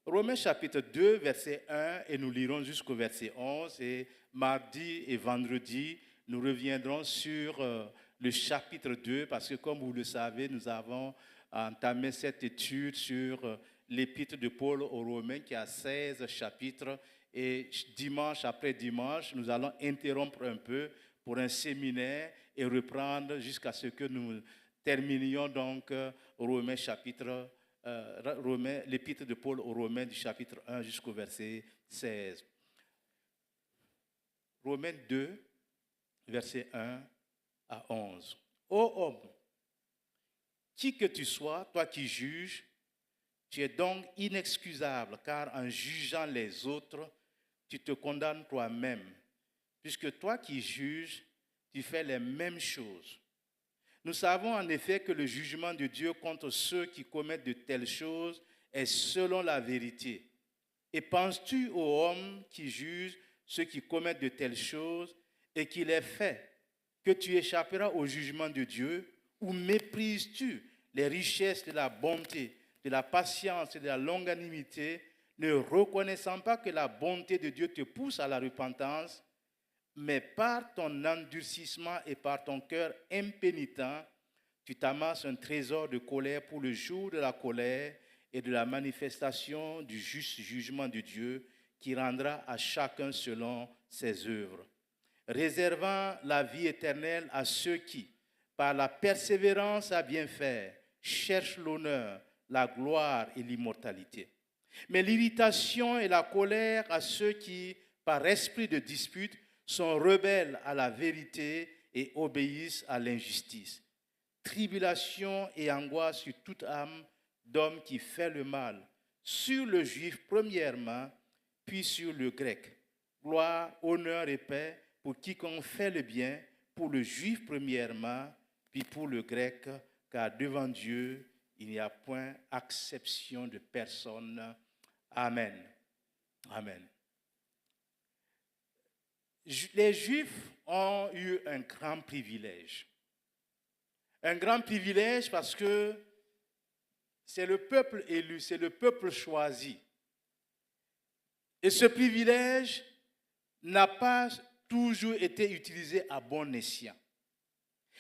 Romains chapitre 2, verset 1, et nous lirons jusqu'au verset 11. Et mardi et vendredi, nous reviendrons sur le chapitre 2, parce que comme vous le savez, nous avons entamé cette étude sur l'épître de Paul aux Romains qui a 16 chapitres. Et dimanche après dimanche, nous allons interrompre un peu pour un séminaire et reprendre jusqu'à ce que nous terminions donc Romains chapitre l'épître de Paul aux Romains du chapitre 1 jusqu'au verset 16. Romains 2, verset 1 à 11. Ô homme, qui que tu sois, toi qui juges, tu es donc inexcusable, car en jugeant les autres, tu te condamnes toi-même, puisque toi qui juges, tu fais les mêmes choses. Nous savons en effet que le jugement de Dieu contre ceux qui commettent de telles choses est selon la vérité. Et penses-tu aux hommes qui jugent ceux qui commettent de telles choses et qui les fait, que tu échapperas au jugement de Dieu? Ou méprises-tu les richesses de la bonté, de la patience et de la longanimité, ne reconnaissant pas que la bonté de Dieu te pousse à la repentance? Mais par ton endurcissement et par ton cœur impénitent, tu t'amasses un trésor de colère pour le jour de la colère et de la manifestation du juste jugement de Dieu qui rendra à chacun selon ses œuvres, réservant la vie éternelle à ceux qui, par la persévérance à bien faire, cherchent l'honneur, la gloire et l'immortalité. Mais l'irritation et la colère à ceux qui, par esprit de dispute, sont rebelles à la vérité et obéissent à l'injustice. Tribulation et angoisse sur toute âme d'homme qui fait le mal, sur le juif premièrement, puis sur le grec. Gloire, honneur et paix pour quiconque fait le bien, pour le juif premièrement, puis pour le grec, car devant Dieu, il n'y a point acception de personne. Amen. Amen. Les Juifs ont eu un grand privilège. Un grand privilège parce que c'est le peuple élu, c'est le peuple choisi. Et ce privilège n'a pas toujours été utilisé à bon escient.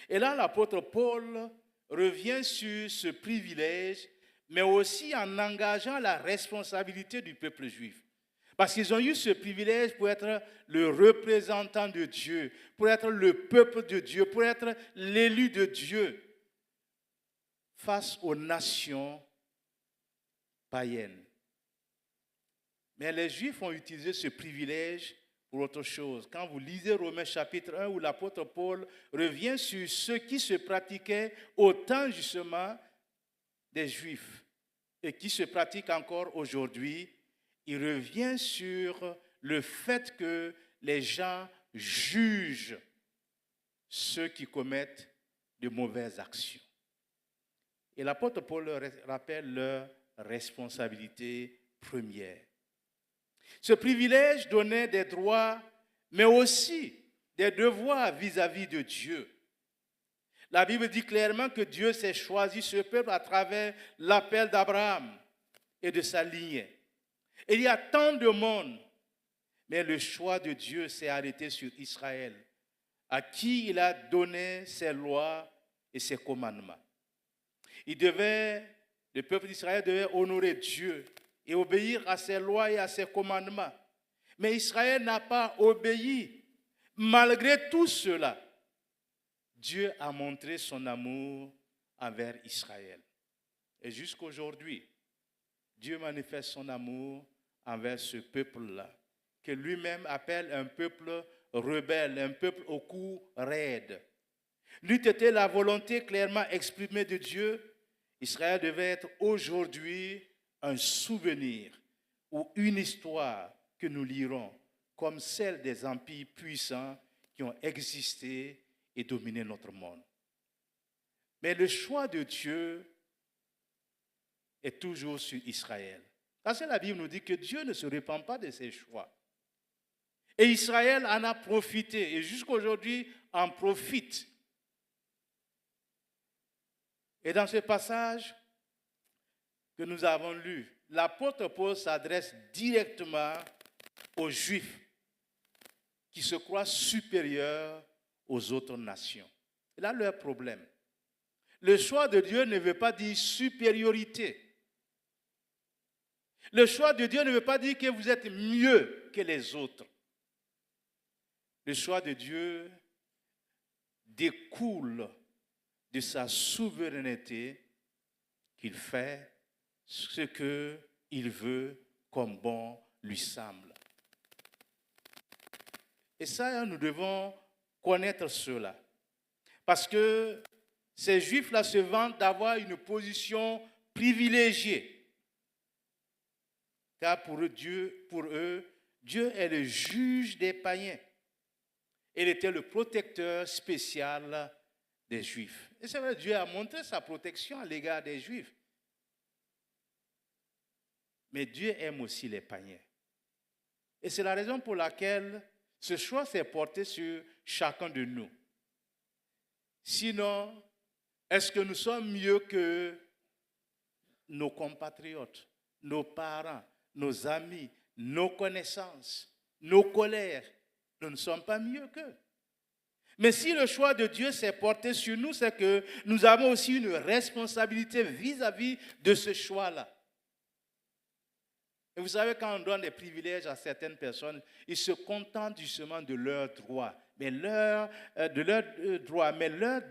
Et là, l'apôtre Paul revient sur ce privilège, mais aussi en engageant la responsabilité du peuple juif. Parce qu'ils ont eu ce privilège pour être le représentant de Dieu, pour être le peuple de Dieu, pour être l'élu de Dieu face aux nations païennes. Mais les Juifs ont utilisé ce privilège pour autre chose. Quand vous lisez Romains chapitre 1, où l'apôtre Paul revient sur ce qui se pratiquait au temps justement des Juifs et qui se pratique encore aujourd'hui, il revient sur le fait que les gens jugent ceux qui commettent de mauvaises actions. Et l'apôtre Paul rappelle leur responsabilité première. Ce privilège donnait des droits, mais aussi des devoirs vis-à-vis de Dieu. La Bible dit clairement que Dieu s'est choisi ce peuple à travers l'appel d'Abraham et de sa lignée. Et il y a tant de monde, mais le choix de Dieu s'est arrêté sur Israël, à qui il a donné ses lois et ses commandements. Le peuple d'Israël devait honorer Dieu et obéir à ses lois et à ses commandements. Mais Israël n'a pas obéi. Malgré tout cela, Dieu a montré son amour envers Israël. Et jusqu'aujourd'hui, Dieu manifeste son amour envers ce peuple-là, que lui-même appelle un peuple rebelle, un peuple au cou raide. N'eût été la volonté clairement exprimée de Dieu, Israël devait être aujourd'hui un souvenir ou une histoire que nous lirons, comme celle des empires puissants qui ont existé et dominé notre monde. Mais le choix de Dieu est toujours sur Israël. Parce que la Bible nous dit que Dieu ne se repent pas de ses choix. Et Israël en a profité, et jusqu'aujourd'hui en profite. Et dans ce passage que nous avons lu, l'apôtre Paul s'adresse directement aux Juifs qui se croient supérieurs aux autres nations. Et là, leur problème. Le choix de Dieu ne veut pas dire supériorité. Le choix de Dieu ne veut pas dire que vous êtes mieux que les autres. Le choix de Dieu découle de sa souveraineté qu'il fait ce qu'il veut comme bon lui semble. Et ça, nous devons connaître cela. Parce que ces Juifs-là se vantent d'avoir une position privilégiée. Car pour eux, Dieu est le juge des païens. Il était le protecteur spécial des Juifs. Et c'est vrai, Dieu a montré sa protection à l'égard des Juifs. Mais Dieu aime aussi les païens. Et c'est la raison pour laquelle ce choix s'est porté sur chacun de nous. Sinon, est-ce que nous sommes mieux que nos compatriotes, nos parents, nos amis, nos connaissances, nos colères? Nous ne sommes pas mieux qu'eux. Mais si le choix de Dieu s'est porté sur nous, c'est que nous avons aussi une responsabilité vis-à-vis de ce choix-là. Et vous savez, quand on donne des privilèges à certaines personnes, ils se contentent justement de leurs droits. Mais leur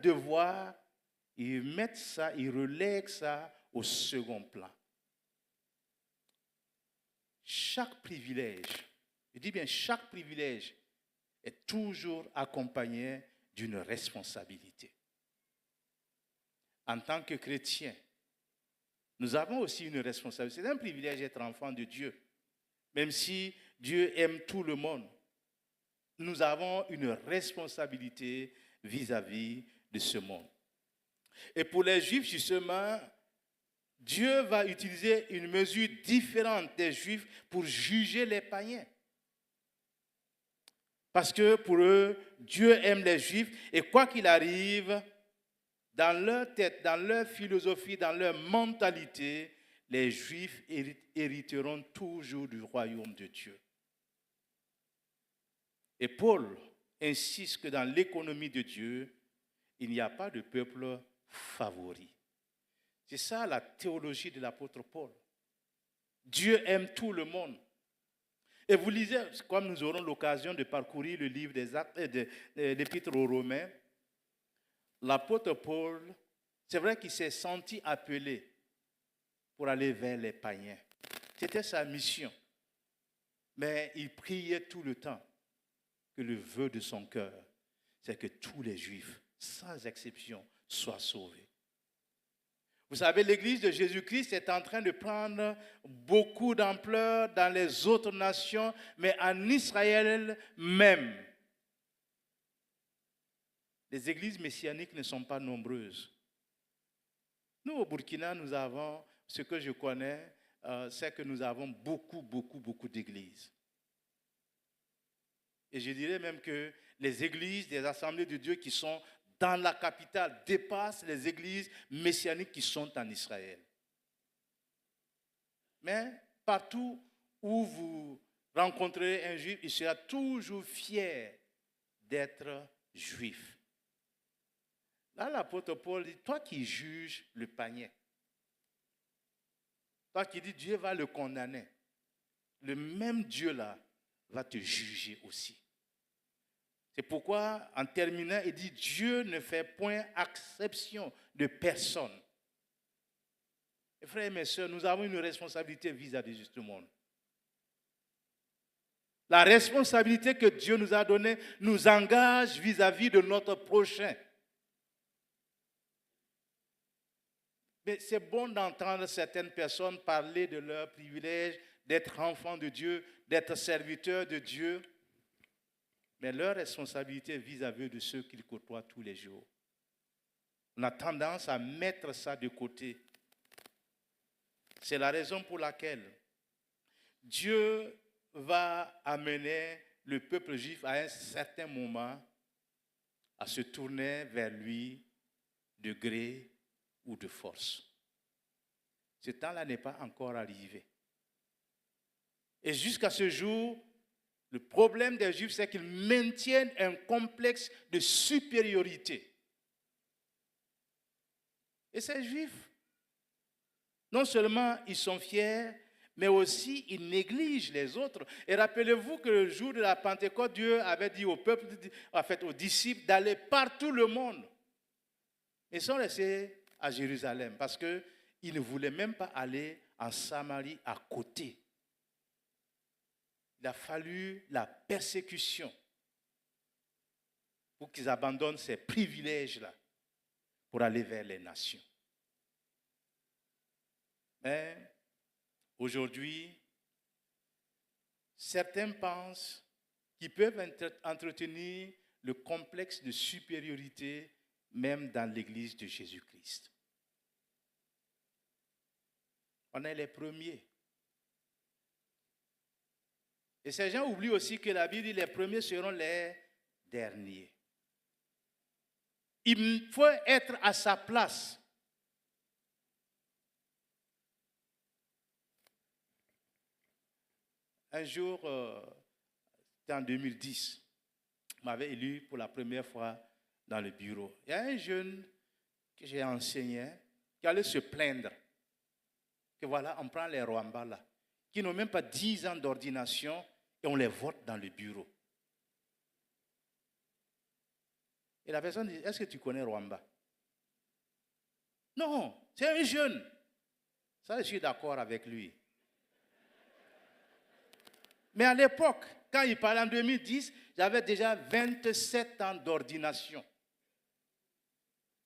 devoir, ils mettent ça, ils relèguent ça au second plan. Chaque privilège, je dis bien chaque privilège, est toujours accompagné d'une responsabilité. En tant que chrétien, nous avons aussi une responsabilité. C'est un privilège d'être enfant de Dieu. Même si Dieu aime tout le monde, nous avons une responsabilité vis-à-vis de ce monde. Et pour les Juifs, justement, Dieu va utiliser une mesure différente des Juifs pour juger les païens. Parce que pour eux, Dieu aime les Juifs et quoi qu'il arrive, dans leur tête, dans leur philosophie, dans leur mentalité, les Juifs hériteront toujours du royaume de Dieu. Et Paul insiste que dans l'économie de Dieu, il n'y a pas de peuple favori. C'est ça la théologie de l'apôtre Paul. Dieu aime tout le monde. Et vous lisez, comme nous aurons l'occasion de parcourir le livre des Actes, de l'Épître aux Romains, l'apôtre Paul, c'est vrai qu'il s'est senti appelé pour aller vers les païens. C'était sa mission. Mais il priait tout le temps que le vœu de son cœur, c'est que tous les Juifs, sans exception, soient sauvés. Vous savez, l'Église de Jésus-Christ est en train de prendre beaucoup d'ampleur dans les autres nations, mais en Israël même. Les églises messianiques ne sont pas nombreuses. Nous, au Burkina, nous avons, ce que je connais, c'est que nous avons beaucoup d'églises. Et je dirais même que les églises des assemblées de Dieu qui sont dans la capitale dépassent les églises messianiques qui sont en Israël. Mais partout où vous rencontrez un juif, il sera toujours fier d'être juif. Là, l'apôtre Paul dit, toi qui juges le païen, toi qui dis Dieu va le condamner, le même Dieu-là va te juger aussi. C'est pourquoi, en terminant, il dit, Dieu ne fait point exception de personne. Et frères et mes sœurs, nous avons une responsabilité vis-à-vis de ce monde. La responsabilité que Dieu nous a donnée nous engage vis-à-vis de notre prochain. Mais c'est bon d'entendre certaines personnes parler de leur privilège d'être enfants de Dieu, d'être serviteurs de Dieu. Mais leur responsabilité vis-à-vis de ceux qu'ils côtoient tous les jours. On a tendance à mettre ça de côté. C'est la raison pour laquelle Dieu va amener le peuple juif à un certain moment à se tourner vers lui de gré ou de force. Ce temps-là n'est pas encore arrivé. Et jusqu'à ce jour, le problème des Juifs, c'est qu'ils maintiennent un complexe de supériorité. Et ces Juifs, non seulement ils sont fiers, mais aussi ils négligent les autres. Et rappelez-vous que le jour de la Pentecôte, Dieu avait dit au peuple, en fait aux disciples, d'aller partout le monde. Ils sont restés à Jérusalem parce qu'ils ne voulaient même pas aller en Samarie à côté. Il a fallu la persécution pour qu'ils abandonnent ces privilèges-là pour aller vers les nations. Mais aujourd'hui, certains pensent qu'ils peuvent entretenir le complexe de supériorité même dans l'Église de Jésus-Christ. On est les premiers. Et ces gens oublient aussi que la Bible dit les premiers seront les derniers. Il faut être à sa place. Un jour, c'était en 2010, on m'avait élu pour la première fois dans le bureau. Il y a un jeune que j'ai enseigné qui allait se plaindre que voilà, on prend les Rwambas là, qui n'ont même pas 10 ans d'ordination et on les vote dans le bureau. Et la personne dit, est-ce que tu connais Rwamba? Non, c'est un jeune. Ça, je suis d'accord avec lui. Mais à l'époque, quand il parlait en 2010, j'avais déjà 27 ans d'ordination.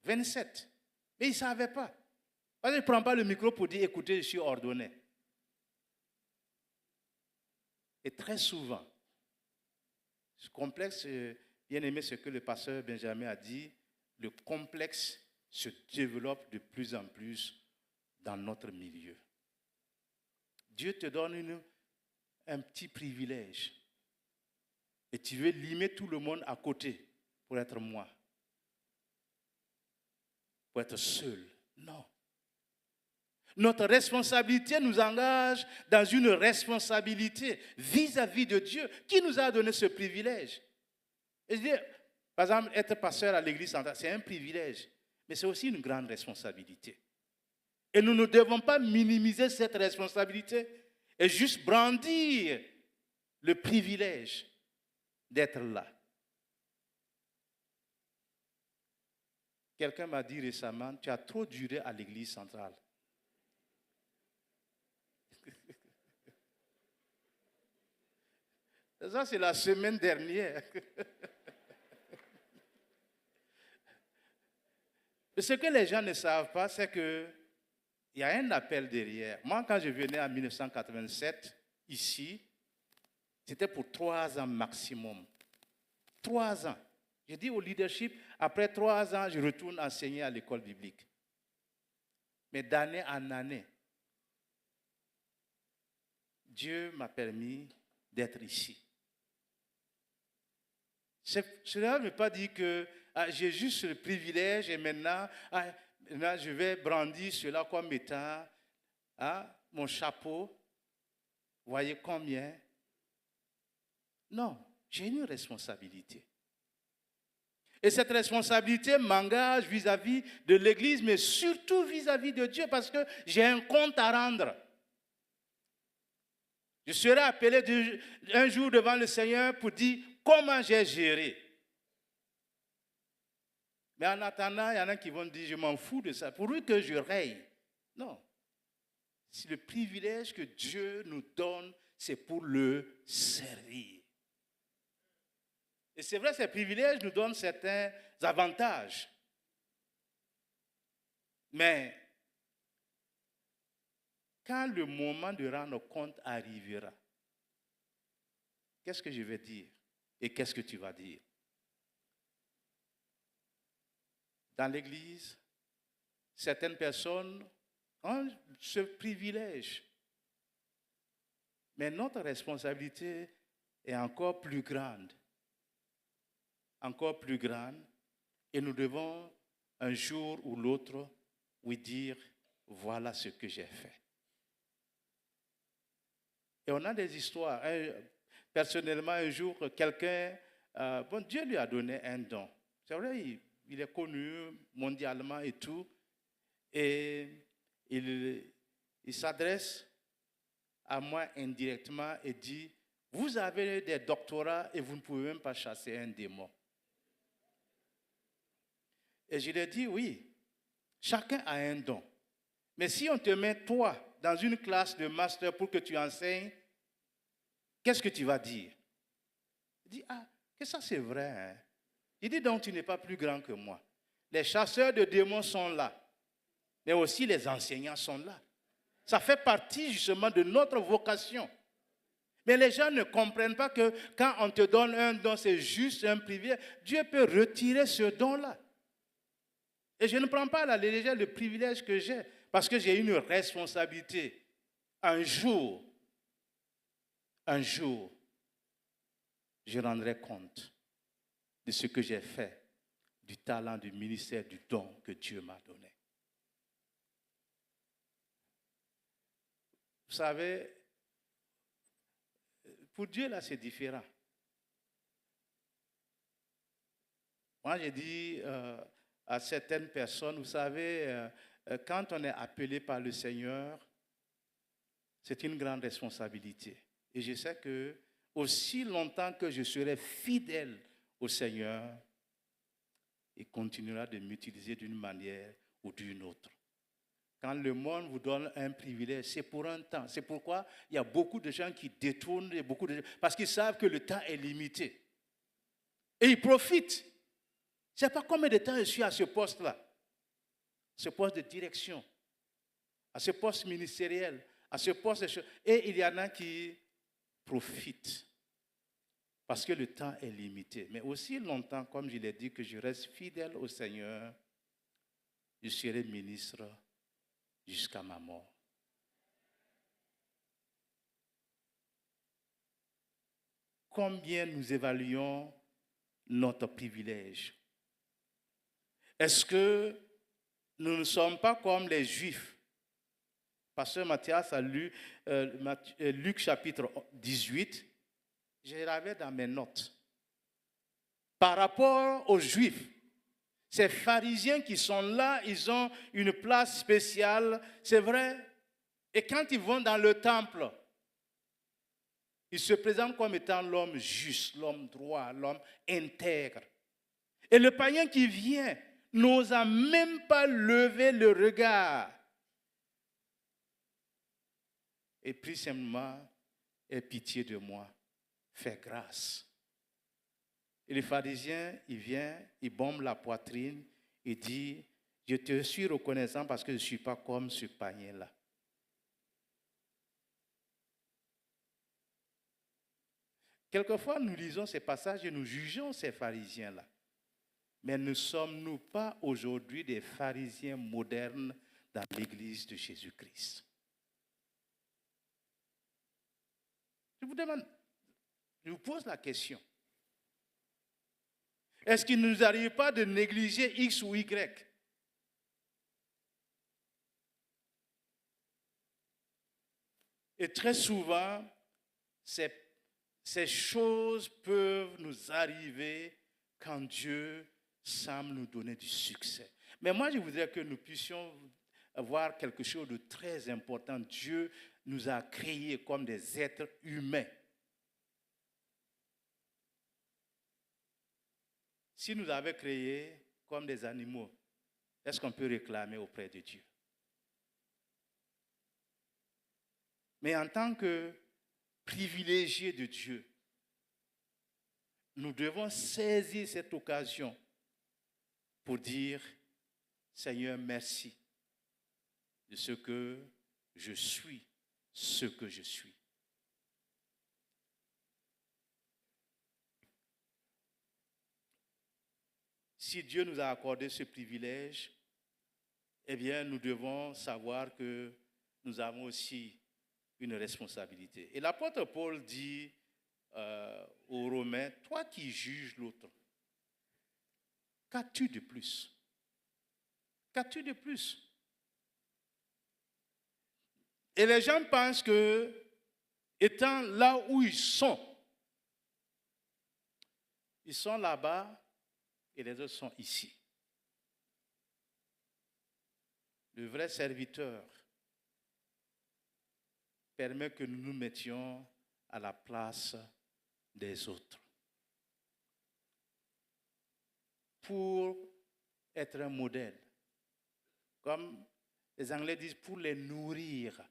27. Mais il ne savait pas. Parce qu'il ne prend pas le micro pour dire, écoutez, je suis ordonné. Et très souvent, ce complexe, bien aimé ce que le pasteur Benjamin a dit, le complexe se développe de plus en plus dans notre milieu. Dieu te donne un petit privilège et tu veux limer tout le monde à côté pour être moi, pour être seul. Non. Notre responsabilité nous engage dans une responsabilité vis-à-vis de Dieu qui nous a donné ce privilège. Et je dis, par exemple, être pasteur à l'église centrale, c'est un privilège, mais c'est aussi une grande responsabilité. Et nous ne devons pas minimiser cette responsabilité et juste brandir le privilège d'être là. Quelqu'un m'a dit récemment, tu as trop duré à l'église centrale. Ça, c'est la semaine dernière. Mais ce que les gens ne savent pas, c'est qu'il y a un appel derrière. Moi, quand je venais en 1987, ici, c'était pour 3 ans maximum. 3 ans. J'ai dit au leadership, après 3 ans, je retourne enseigner à l'école biblique. Mais d'année en année, Dieu m'a permis d'être ici. Cela ne veut pas dire que j'ai juste le privilège et maintenant je vais brandir cela comme étant mon chapeau. Voyez combien? Non, j'ai une responsabilité. Et cette responsabilité m'engage vis-à-vis de l'Église, mais surtout vis-à-vis de Dieu, parce que j'ai un compte à rendre. Je serai appelé un jour devant le Seigneur pour dire comment j'ai géré. Mais en attendant, il y en a qui vont dire, je m'en fous de ça, pourvu que je raye. Non. C'est le privilège que Dieu nous donne, c'est pour le servir. Et c'est vrai, ces privilèges nous donnent certains avantages. Mais quand le moment de rendre compte arrivera, qu'est-ce que je vais dire et qu'est-ce que tu vas dire? Dans l'Église, certaines personnes ont ce privilège. Mais notre responsabilité est encore plus grande. Encore plus grande. Et nous devons, un jour ou l'autre, lui dire, voilà ce que j'ai fait. Et on a des histoires. Personnellement, un jour, quelqu'un, Dieu lui a donné un don. C'est vrai, il est connu mondialement et tout. Et il s'adresse à moi indirectement et dit, vous avez des doctorats et vous ne pouvez même pas chasser un démon. Et je lui ai dit, oui, chacun a un don. Mais si on te met, toi, dans une classe de master pour que tu enseignes, qu'est-ce que tu vas dire? Il dit, que ça c'est vrai. Hein? Il dit, donc tu n'es pas plus grand que moi. Les chasseurs de démons sont là, mais aussi les enseignants sont là. Ça fait partie justement de notre vocation. Mais les gens ne comprennent pas que quand on te donne un don, c'est juste un privilège. Dieu peut retirer ce don-là. Et je ne prends pas à la légère le privilège que j'ai, parce que j'ai une responsabilité. Un jour, je rendrai compte de ce que j'ai fait, du talent, du ministère, du don que Dieu m'a donné. Vous savez, pour Dieu, là, c'est différent. Moi, j'ai dit à certaines personnes, vous savez, quand on est appelé par le Seigneur, c'est une grande responsabilité. Et je sais que aussi longtemps que je serai fidèle au Seigneur, il continuera de m'utiliser d'une manière ou d'une autre. Quand le monde vous donne un privilège, c'est pour un temps. C'est pourquoi il y a beaucoup de gens qui détournent, parce qu'ils savent que le temps est limité. Et ils profitent. Je ne sais pas combien de temps je suis à ce poste-là. Ce poste de direction, à ce poste ministériel, à ce poste de... Et il y en a qui profitent. Parce que le temps est limité. Mais aussi longtemps, comme je l'ai dit, que je reste fidèle au Seigneur, je serai ministre jusqu'à ma mort. Combien nous évaluons notre privilège? Est-ce que nous ne sommes pas comme les Juifs? Pasteur Mathias a lu Luc chapitre 18. Je l'avais dans mes notes. Par rapport aux Juifs, ces pharisiens qui sont là, ils ont une place spéciale, c'est vrai. Et quand ils vont dans le temple, ils se présentent comme étant l'homme juste, l'homme droit, l'homme intègre. Et le païen qui vient n'ose même pas lever le regard. Et prie simplement, aie pitié de moi, fais grâce. Et le pharisien, il vient, il bombe la poitrine, il dit, je te suis reconnaissant parce que je ne suis pas comme ce païen-là. Quelquefois, nous lisons ces passages et nous jugeons ces pharisiens-là. Mais ne sommes-nous pas aujourd'hui des pharisiens modernes dans l'Église de Jésus-Christ? Je vous demande, je vous pose la question. Est-ce qu'il ne nous arrive pas de négliger X ou Y? Et très souvent, ces choses peuvent nous arriver quand Dieu semble nous donner du succès. Mais moi, je voudrais que nous puissions voir quelque chose de très important. Dieu nous a créés comme des êtres humains. Si nous avait créés comme des animaux, est-ce qu'on peut réclamer auprès de Dieu? Mais en tant que privilégiés de Dieu, nous devons saisir cette occasion pour dire, Seigneur, merci de ce que je suis, ce que je suis. Si Dieu nous a accordé ce privilège, eh bien, nous devons savoir que nous avons aussi une responsabilité. Et l'apôtre Paul dit aux Romains, toi qui juges l'autre, qu'as-tu de plus? Qu'as-tu de plus? Et les gens pensent que, étant là où ils sont là-bas et les autres sont ici. Le vrai serviteur permet que nous nous mettions à la place des autres pour être un modèle. Comme les Anglais disent, pour les nourrir,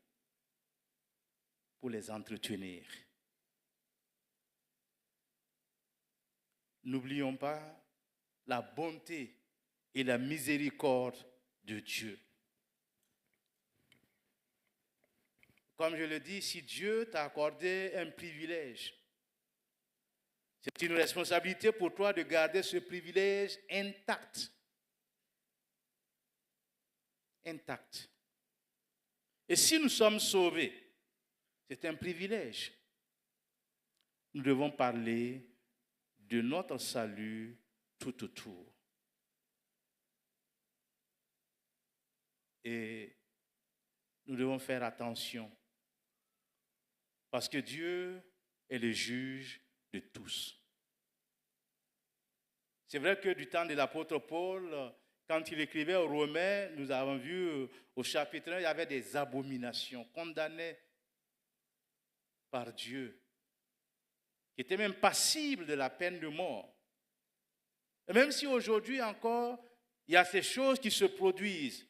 pour les entretenir. N'oublions pas la bonté et la miséricorde de Dieu. Comme je le dis, si Dieu t'a accordé un privilège, c'est une responsabilité pour toi de garder ce privilège intact. Intact. Et si nous sommes sauvés, c'est un privilège. Nous devons parler de notre salut tout autour. Et nous devons faire attention parce que Dieu est le juge de tous. C'est vrai que du temps de l'apôtre Paul, quand il écrivait aux Romains, nous avons vu au chapitre 1, il y avait des abominations condamnées par Dieu, qui étaient même passibles de la peine de mort. Et même si aujourd'hui encore, il y a ces choses qui se produisent,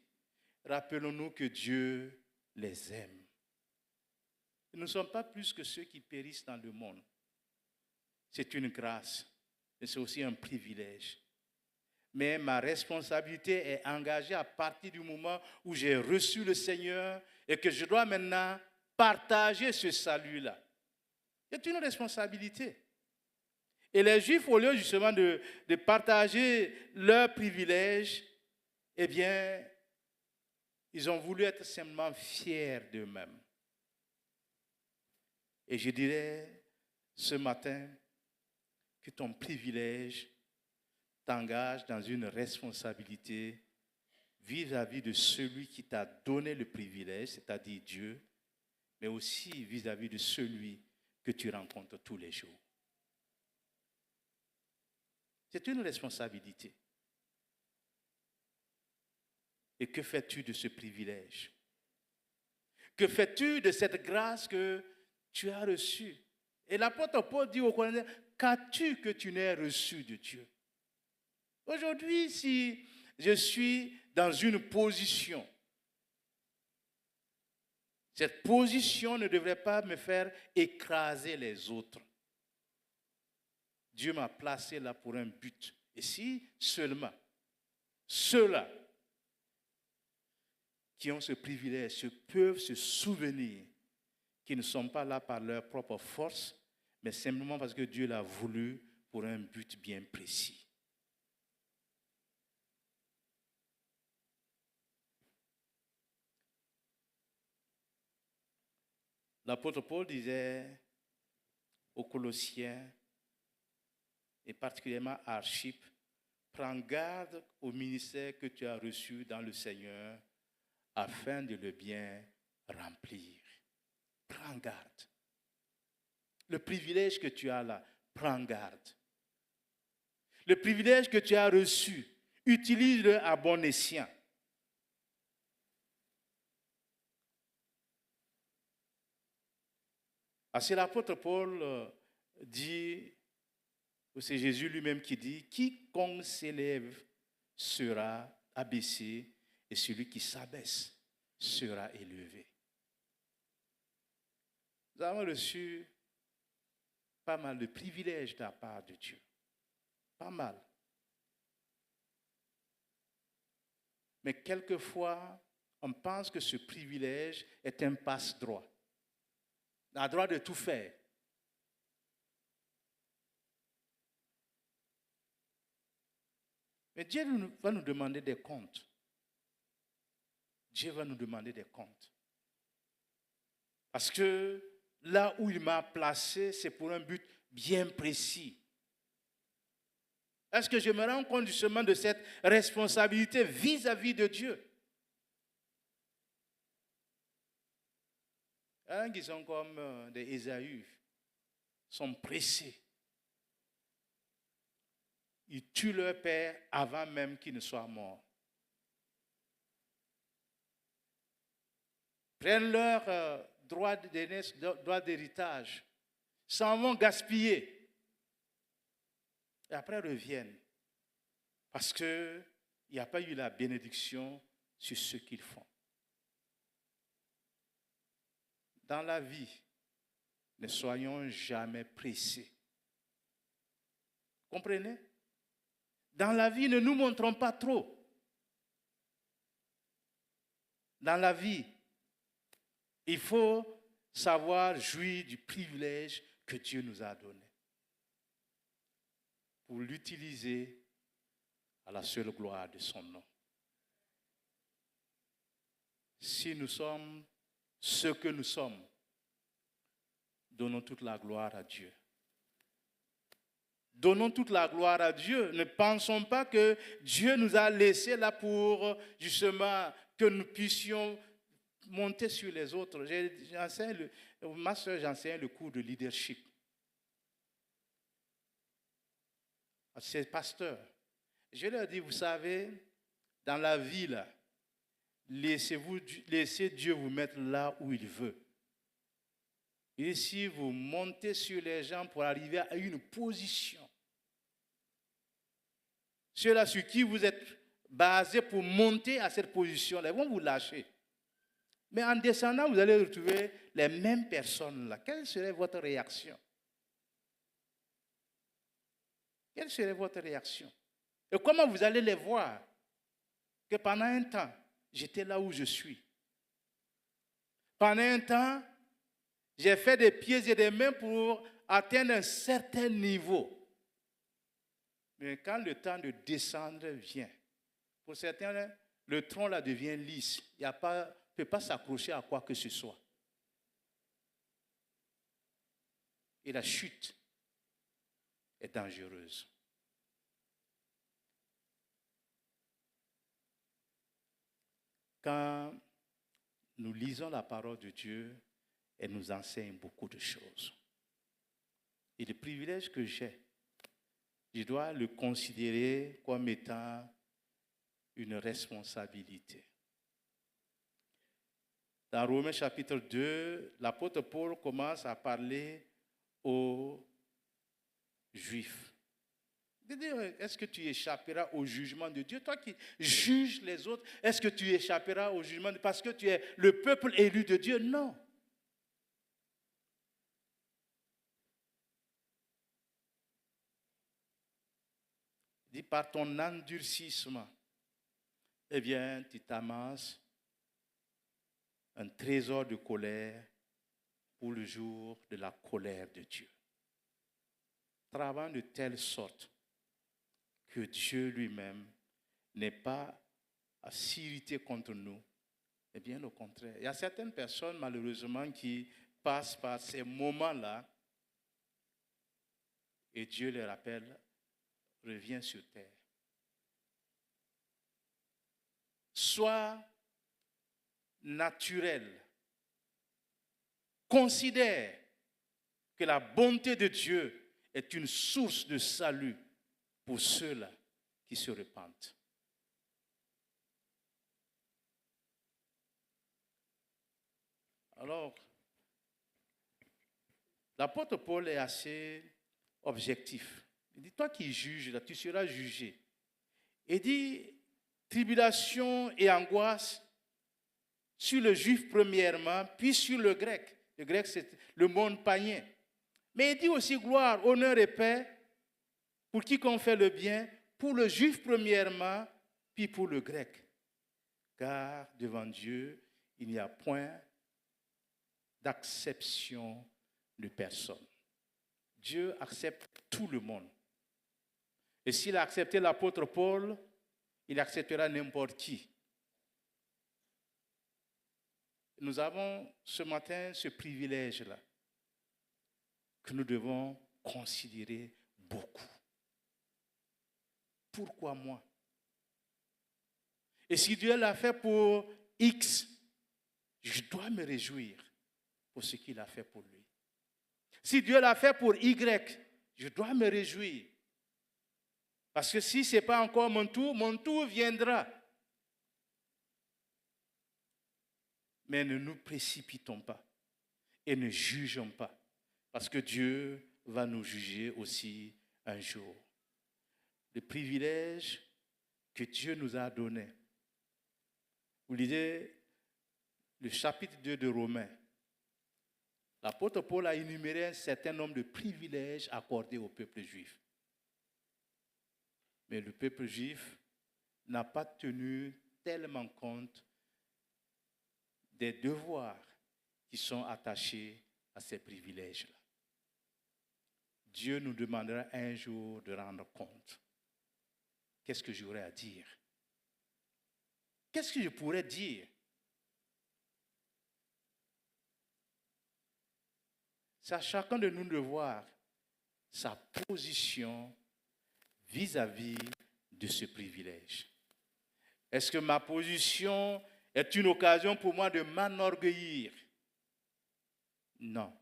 rappelons-nous que Dieu les aime. Nous ne sommes pas plus que ceux qui périssent dans le monde. C'est une grâce, mais c'est aussi un privilège. Mais ma responsabilité est engagée à partir du moment où j'ai reçu le Seigneur et que je dois maintenant partager ce salut-là. C'est une responsabilité. Et les Juifs, au lieu justement de partager leurs privilèges, eh bien, ils ont voulu être simplement fiers d'eux-mêmes. Et je dirais ce matin que ton privilège t'engage dans une responsabilité vis-à-vis de celui qui t'a donné le privilège, c'est-à-dire Dieu, mais aussi vis-à-vis de celui que tu rencontres tous les jours. C'est une responsabilité. Et que fais-tu de ce privilège? Que fais-tu de cette grâce que tu as reçue? Et l'apôtre Paul dit aux Corinthiens, qu'as-tu que tu n'aies reçu de Dieu? Aujourd'hui, si je suis dans une position, cette position ne devrait pas me faire écraser les autres. Dieu m'a placé là pour un but. Et si seulement ceux-là qui ont ce privilège peuvent se souvenir qu'ils ne sont pas là par leur propre force, mais simplement parce que Dieu l'a voulu pour un but bien précis. L'apôtre Paul disait aux Colossiens, et particulièrement à Archippe, prends garde au ministère que tu as reçu dans le Seigneur afin de le bien remplir. Prends garde. Le privilège que tu as là, prends garde. Le privilège que tu as reçu, utilise-le à bon escient. C'est l'apôtre Paul dit, c'est Jésus lui-même qui dit, quiconque s'élève sera abaissé et celui qui s'abaisse sera élevé. Nous avons reçu pas mal de privilèges de la part de Dieu. Pas mal. Mais quelquefois, on pense que ce privilège est un passe-droit. On a le droit de tout faire. Mais Dieu va nous demander des comptes. Dieu va nous demander des comptes. Parce que là où il m'a placé, c'est pour un but bien précis. Est-ce que je me rends compte justement de cette responsabilité vis-à-vis de Dieu? Hein, qui sont comme des Ésaü, sont pressés. Ils tuent leur père avant même qu'il ne soit mort. Prennent leur droit d'aînesse, droit d'héritage, s'en vont gaspiller. Et après reviennent. Parce qu'il n'y a pas eu la bénédiction sur ce qu'ils font. Dans la vie, ne soyons jamais pressés. Comprenez? Dans la vie, ne nous montrons pas trop. Dans la vie, il faut savoir jouir du privilège que Dieu nous a donné pour l'utiliser à la seule gloire de son nom. Si nous sommes ce que nous sommes, donnons toute la gloire à Dieu. Donnons toute la gloire à Dieu. Ne pensons pas que Dieu nous a laissés là pour justement que nous puissions monter sur les autres. Ma soeur, j'enseigne le cours de leadership. À ces pasteurs. Je leur dis, vous savez, dans la vie, là, laissez Dieu vous mettre là où il veut. Et si vous montez sur les gens pour arriver à une position, ceux-là sur qui vous êtes basés pour monter à cette position-là, ils vont vous lâcher. Mais en descendant, vous allez retrouver les mêmes personnes là. Quelle serait votre réaction? Quelle serait votre réaction? Et comment vous allez les voir? Que pendant un temps, j'étais là où je suis. Pendant un temps, j'ai fait des pieds et des mains pour atteindre un certain niveau. Mais quand le temps de descendre vient, pour certains, le tronc là devient lisse. Il ne peut pas s'accrocher à quoi que ce soit. Et la chute est dangereuse. Quand nous lisons la parole de Dieu, elle nous enseigne beaucoup de choses. Et le privilège que j'ai, je dois le considérer comme étant une responsabilité. Dans Romains chapitre 2, l'apôtre Paul commence à parler aux Juifs. Est-ce que tu échapperas au jugement de Dieu? Toi qui juges les autres, est-ce que tu échapperas au jugement de Dieu parce que tu es le peuple élu de Dieu? Non. Dit par ton endurcissement, eh bien, tu t'amasses un trésor de colère pour le jour de la colère de Dieu. Travaille de telle sorte que Dieu lui-même n'est pas à s'irriter contre nous, et bien au contraire. Il y a certaines personnes, malheureusement, qui passent par ces moments-là et Dieu les rappelle, reviens sur terre. Sois naturel. Considère que la bonté de Dieu est une source de salut pour ceux-là qui se repentent. Alors, l'apôtre Paul est assez objectif. Il dit, toi qui juges, là, tu seras jugé. Il dit, tribulation et angoisse sur le juif premièrement, puis sur le grec. Le grec, c'est le monde païen. Mais il dit aussi gloire, honneur et paix pour quiconque fait le bien, pour le juif premièrement, puis pour le grec. Car devant Dieu, il n'y a point d'acception de personne. Dieu accepte tout le monde. Et s'il a accepté l'apôtre Paul, il acceptera n'importe qui. Nous avons ce matin ce privilège-là que nous devons considérer beaucoup. Pourquoi moi? Et si Dieu l'a fait pour X, je dois me réjouir pour ce qu'il a fait pour lui. Si Dieu l'a fait pour Y, je dois me réjouir. Parce que si ce n'est pas encore mon tour viendra. Mais ne nous précipitons pas et ne jugeons pas. Parce que Dieu va nous juger aussi un jour. Le privilège que Dieu nous a donné. Vous lisez le chapitre 2 de Romains. L'apôtre Paul a énuméré un certain nombre de privilèges accordés au peuple juif. Mais le peuple juif n'a pas tenu tellement compte des devoirs qui sont attachés à ces privilèges-là. Dieu nous demandera un jour de rendre compte. Qu'est-ce que j'aurais à dire? Qu'est-ce que je pourrais dire? C'est à chacun de nous de voir sa position vis-à-vis de ce privilège. Est-ce que ma position est une occasion pour moi de m'enorgueillir? Non.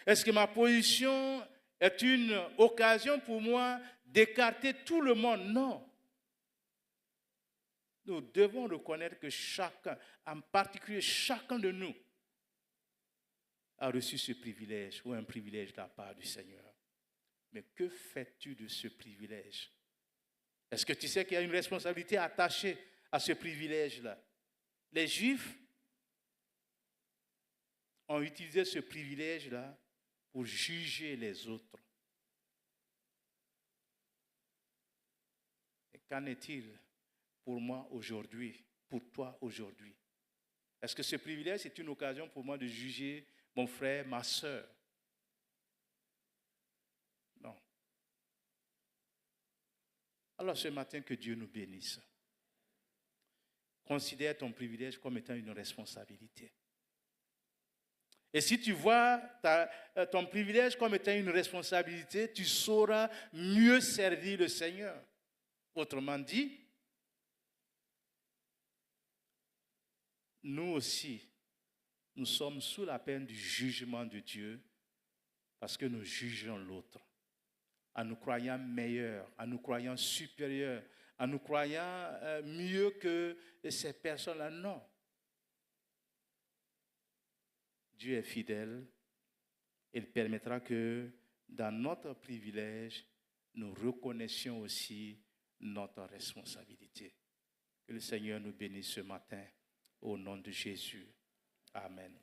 Est-ce que ma position est une occasion pour moi d'écarter tout le monde? Non. Nous devons reconnaître que chacun, en particulier chacun de nous, a reçu ce privilège ou un privilège de la part du Seigneur. Mais que fais-tu de ce privilège? Est-ce que tu sais qu'il y a une responsabilité attachée à ce privilège-là? Les Juifs ont utilisé ce privilège-là pour juger les autres. Et qu'en est-il pour moi aujourd'hui, pour toi aujourd'hui? Est-ce que ce privilège est une occasion pour moi de juger mon frère, ma soeur? Non. Alors ce matin, que Dieu nous bénisse. Considère ton privilège comme étant une responsabilité. Et si tu vois ton privilège comme étant une responsabilité, tu sauras mieux servir le Seigneur. Autrement dit, nous aussi, nous sommes sous la peine du jugement de Dieu parce que nous jugeons l'autre en nous croyant meilleurs, en nous croyant supérieurs, en nous croyant mieux que ces personnes-là. Non. Dieu est fidèle. Il permettra que dans notre privilège, nous reconnaissions aussi notre responsabilité. Que le Seigneur nous bénisse ce matin au nom de Jésus. Amen.